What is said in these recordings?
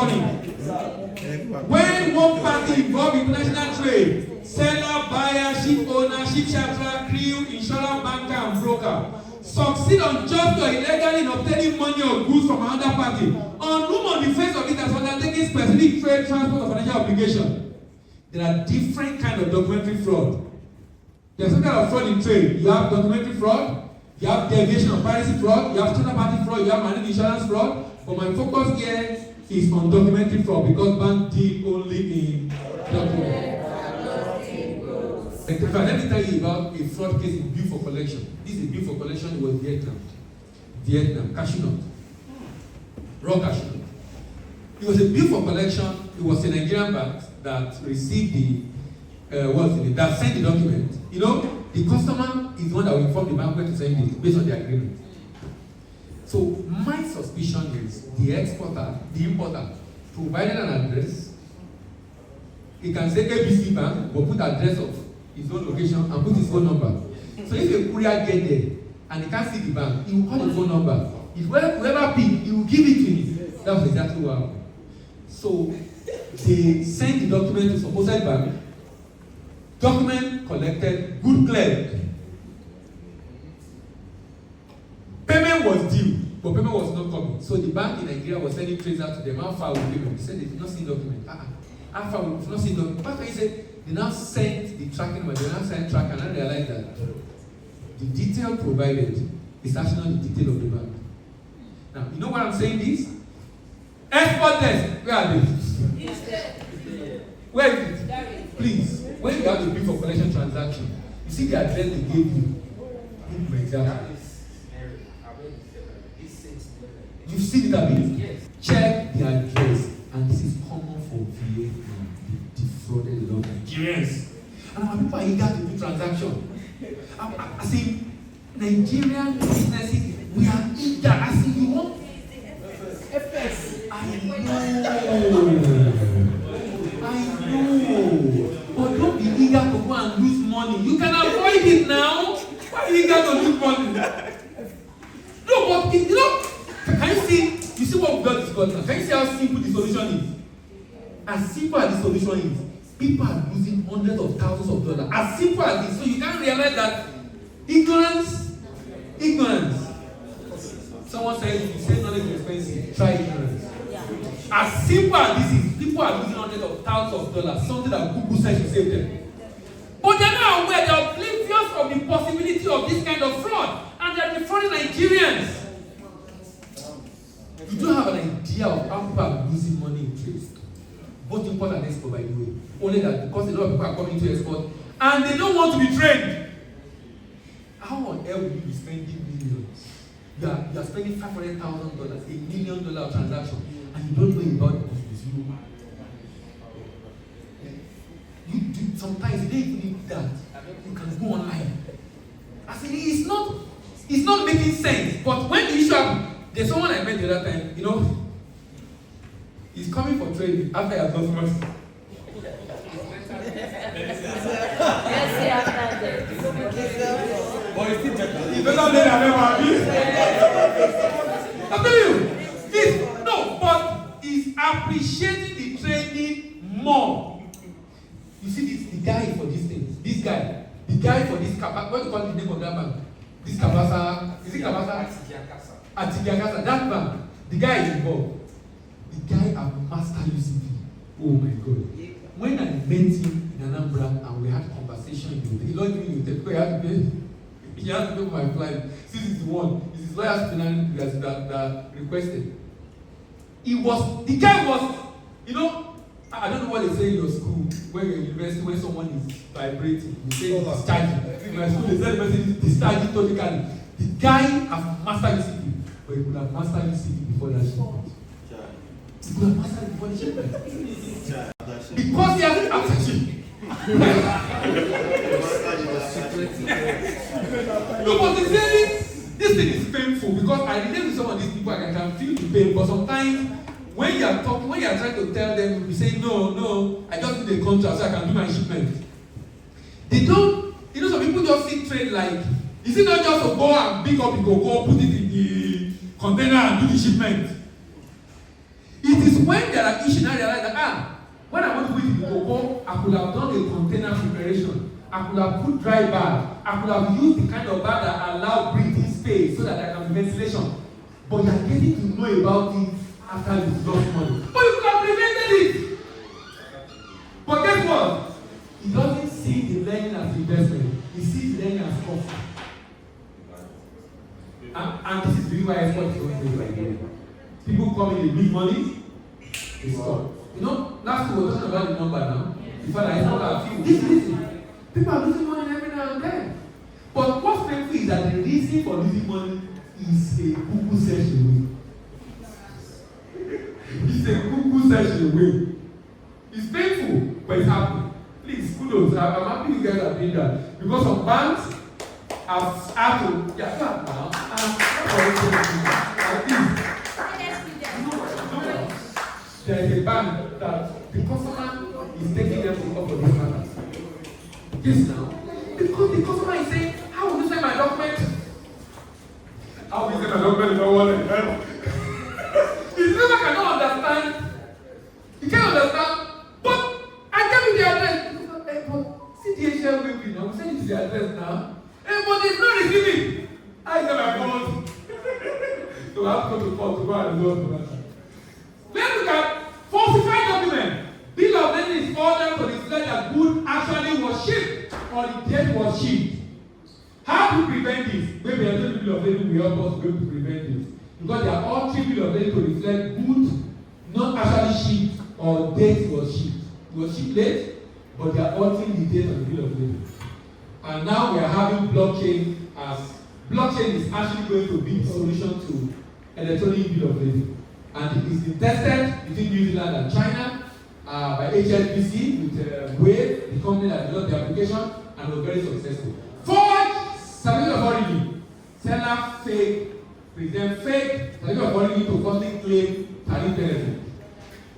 funny. When one party involved in international trade, seller, buyer, ship owner, ship charterer, crew, insurance banker, and broker, succeed unjust or illegally in obtaining money or goods from another party, on whom on the face of it has undertaken specific trade, transport, or financial obligation. There are different kinds of documentary fraud. There's some kind of fraud in trade. You have documentary fraud, you have deviation of piracy fraud, you have third party fraud, you have marine insurance fraud. But my focus here is on documentary fraud because bank deal only in documents. Let me tell you about a fraud case in bill for collection. This is a bill for collection. It was Vietnam, cashew nut, raw cashew nut. It was a bill for collection. It was a Nigerian bank that received that sent the document. You know, the customer is the one that will inform the bank where to send it based on the agreement. So my suspicion is the exporter, the importer, provided an address. He can say ABC Bank, but put address of his own location and put his phone number. So if a courier get there and he can't see the bank, he will call the phone number. If whoever pick, he will give it to him. That was exactly what happened. So they sent the document to supposed bank. Document collected, good cleared. Payment was due, but payment was not coming. So the bank in Nigeria was sending tracers to them. How far will payment? They said they did not see the document. How far will not see the document? But he said they now sent the tracking number. They now sent track and I realized that the detail provided is actually not the detail of the bank. Now, you know what I'm saying this? Export desk, where are they? Where is it? Please, when you have a bill for collection transaction, you see the address they gave you. For example. You've seen it, Abby? Yes. Check the address, and this is common for Vietnam. They defrauded a lot of Nigerians. And our people are eager to do transaction. I see Nigerian businesses, we are eager. I see you want FS. I know. But don't be eager to go and lose money. You can avoid it now. Why are you eager to lose money? No, but you know, can you see what we've done this quarter? Can you see how simple the solution is? As simple as the solution is, people are losing hundreds of thousands of dollars. As simple as this. So you can't realize that ignorance. Someone says, if you say knowledge is expensive, try ignorance. As simple as this is, people are losing hundreds of thousands of dollars, something that Google says will save them. But they're not aware, they're oblivious of the possibility of this kind of fraud, and they're defrauding Nigerians. You don't have an idea of how people are losing money in trade, both import and export, by the way. Only that because a lot of people are coming to export and they don't want to be trained. How on earth will you be spending millions? You are spending $500,000, $1 million transaction, and you don't know about the business. You do sometimes you don't even need that. You can go online. I said it's not making sense. But when the issue happens, there's someone I met the other time, you know, he's coming for training after your customers. But it's still better. It's better than I've ever. I'm telling you, but he's appreciating the training more. You see this, the guy for this thing, the guy for this Kabasa, what do you call the name of that bank? This Kabasa, is it Kabasa? Atigiakasa, that bank, the guy is involved. The guy have mastered UCP. Oh my God. When I met him in Anambra and we had conversation, he not giving you the because he has to pay for my flight. Since he's the one, it's his lawyer's finance that requested. The guy was, you know, I don't know what they say in your school, when you're in university, when someone is vibrating, you say it's discharging. In my school, they say the person is discharging totally. The guy has mastered UCP, but he could have mastered UCP before that shipment. He could have mastered it before the shipment. Because he hasn't mastered it. No, but they say this thing is painful because I relate with some of these people, I can feel the pain, but sometimes when you are talking, when you are trying to tell them, you say, no, I just need a contract so I can do my shipment. They don't, you know, some people just see trade like, is it not just to go and pick up, you go put it in the container and do the shipment? It It is when there are issues I realize that when I want to put it in the cocoa, I could have done a container preparation. I could have put dry bag. I could have used the kind of bag that allow breathing space so that there can be ventilation. But you are getting to know about it after you've lost money. But you could have prevented it. But guess what? He doesn't see the learning as investment. He sees the learning as cost. And this is the reason why export is not paid by the people come in, they make money, they stop. You know, last week we were talking about the number now. The fact that export are few. Listen, people are losing money every now and then. But what's painful is that the reason for losing money is a cuckoo session away. It's a cuckoo session away. It's painful, but it's happening. Please, kudos. I'm happy you guys are doing that. Because some banks have had to, now. There is a bank that the customer is taking them to court for this matter. Yes, now. Because the customer is saying, how will you send my document? How will you send my document if I want to help? The customer cannot understand. He can't understand. But I gave you the address. But see the HL will be now. Send it to the address now. But it's not receiving. I said my phone. So I have to go to court to go and resolve the matter. Let's look at falsified document. Bill of lading is ordered to reflect that good actually was shipped or the debt was shipped. How to prevent this? Maybe a little bill of lading will help us to be able to prevent this. Because they are all three bill of lading to reflect good not actually shipped or date was shipped. It was shipped late, but they are altering the date of the bill of lading. And now we are having blockchain as blockchain is actually going to be the solution to electronic bill of lading. And it is been tested between New Zealand and China by HSBC with Wave, the company that developed the application, and was very successful. Forged certificate of origin. Seller fake, present fake certificate of origin to falsely claim tariff benefit.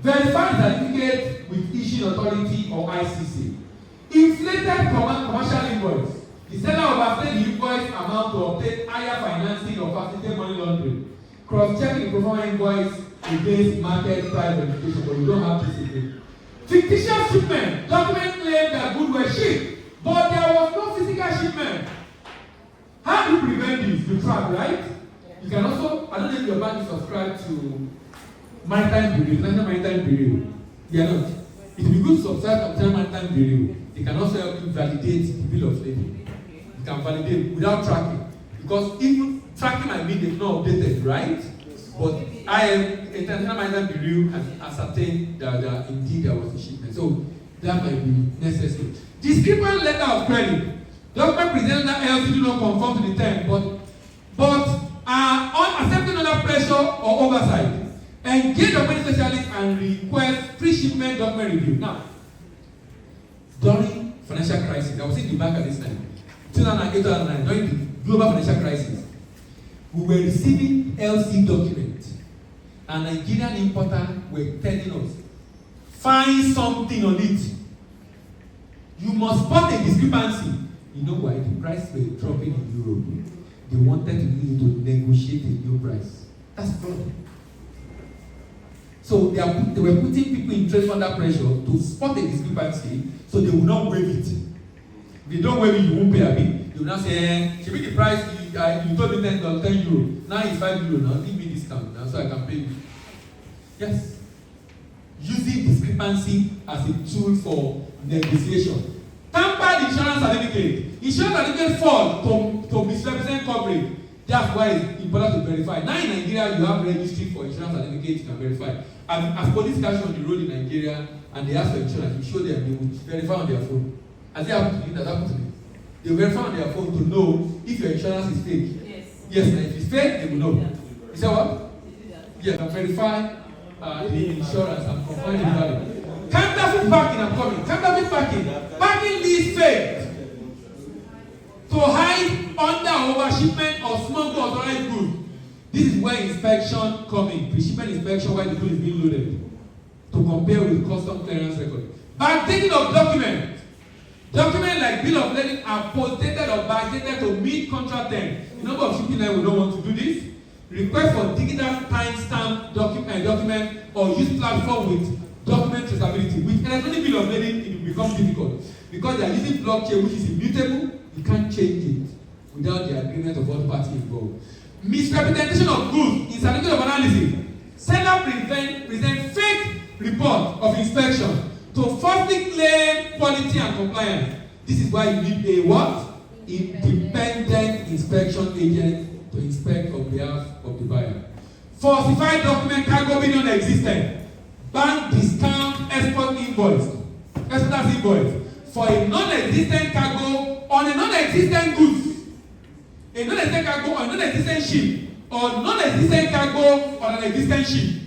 Verified certificate with issuing authority or ICC. Inflated commercial invoice. The seller overstayed the invoice amount to obtain higher financing or facilitate money laundering. Cross-checking the pro forma invoice against market price verification, but you don't have this again. Fictitious shipment. Document claimed that goods were shipped, but there was no physical shipment. How do you prevent this? You track, right? You can also, I don't know if your bank is subscribed to Maritime Bureau, National Maritime Bureau. They are not. It will be good to subscribe to Maritime Bureau. They can also help you validate the bill of lading. You can validate without tracking. Because if tracking might mean they've not updated, right? But International Maritime Bureau can ascertain that indeed there was a shipment. So that might be necessary. Discrepant letter of credit. Document presented that LC do not conform to the term, but are accepting under pressure or oversight. Engage document specialists and request free shipment document review. Now, during financial crisis, I was in the bank at this time, 2008, 2009, during the global financial crisis, we were receiving LC documents, and Nigerian importers were telling us, find something on it. You must spot a discrepancy. You know why? The price were dropping in Europe. They wanted to use it to negotiate a new price. That's fraud. So they were putting people in trade under pressure to spot a discrepancy so they will not waive it. If you don't waive it, you won't pay a bill. They will not say, should be the price you told me 10 euro. Now it's 5 euro. Now give me discount now so I can pay you. Yes. Using discrepancy as a tool for negotiation. Tampered insurance certificate. Insurance certificate fall to misrepresent coverage. That's why it's important to verify. Now in Nigeria, you have registry for insurance certificates you can verify. As police catch on the road in Nigeria and they ask for insurance, you show them, they will verify on their phone. Has it happened to you? That happened to me. They will verify on their phone to know if your insurance is fake. Yes, and if it's fake, they will know. You say what? Yeah, can verify the insurance and confirm the value. Counterfeit parking, I'm coming. Counterfeit parking. Parking list fake. To hide under overshipment of smuggled authorized goods. This is where inspection coming. Pre-shipment inspection while the good is being loaded. To compare with custom clearance record. Backdating of documents. Documents like bill of lading are post-dated or backdated to meet contract terms. The number of shipping lines will not want to do this. Request for digital timestamp document document or use platform with document traceability. With electronic bill of lading, it will become difficult because they are using blockchain, which is immutable. You can't change it without the agreement of all parties involved. Misrepresentation of goods in certificate of analysis. Seller present fake report of inspection to falsely claim quality and compliance. This is why you need a what? Independent inspection agent to inspect on behalf of the buyer. Falsified document cargo being non-existent. Bank discount export invoice. Exporter's invoice for a non-existent cargo on a non-existent goods. A non-existent cargo on a non-existent ship or non-existent cargo on an existent ship.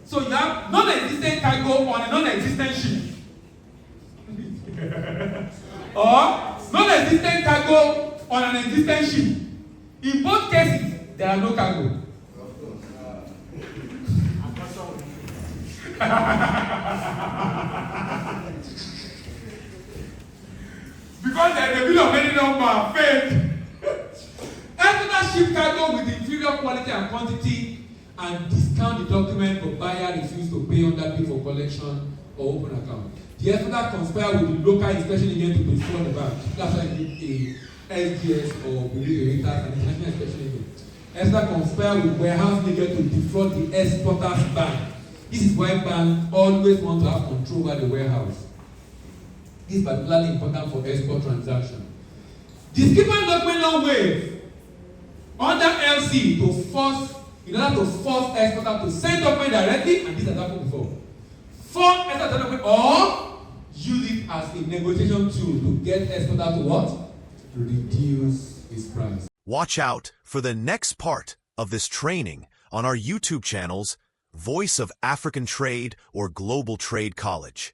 So you have non-existent cargo on a non-existent ship. Or non-existent cargo on an existent ship. In both cases, there are no cargo. Because there is a bill of lading number fake. Exporter ship cargo with inferior quality and quantity and discount the document but buyer refuse to pay under bill for collection or open account. The exporter conspire with the local inspection agent to defraud the bank. That's why you need a SDS or Bureau and international inspection agent. Exporter conspire with warehouse agent to defraud the exporter's bank. This is why banks always want to have control over the warehouse. This is particularly important for export transactions. Discrepant document loan waive under LC to force, in order to force exporter to send document directly, and this has happened before. Force exporter document or use it as a negotiation tool to get exporter to what? To reduce his price. Watch out for the next part of this training on our YouTube channels, Voice of African Trade or Global Trade College.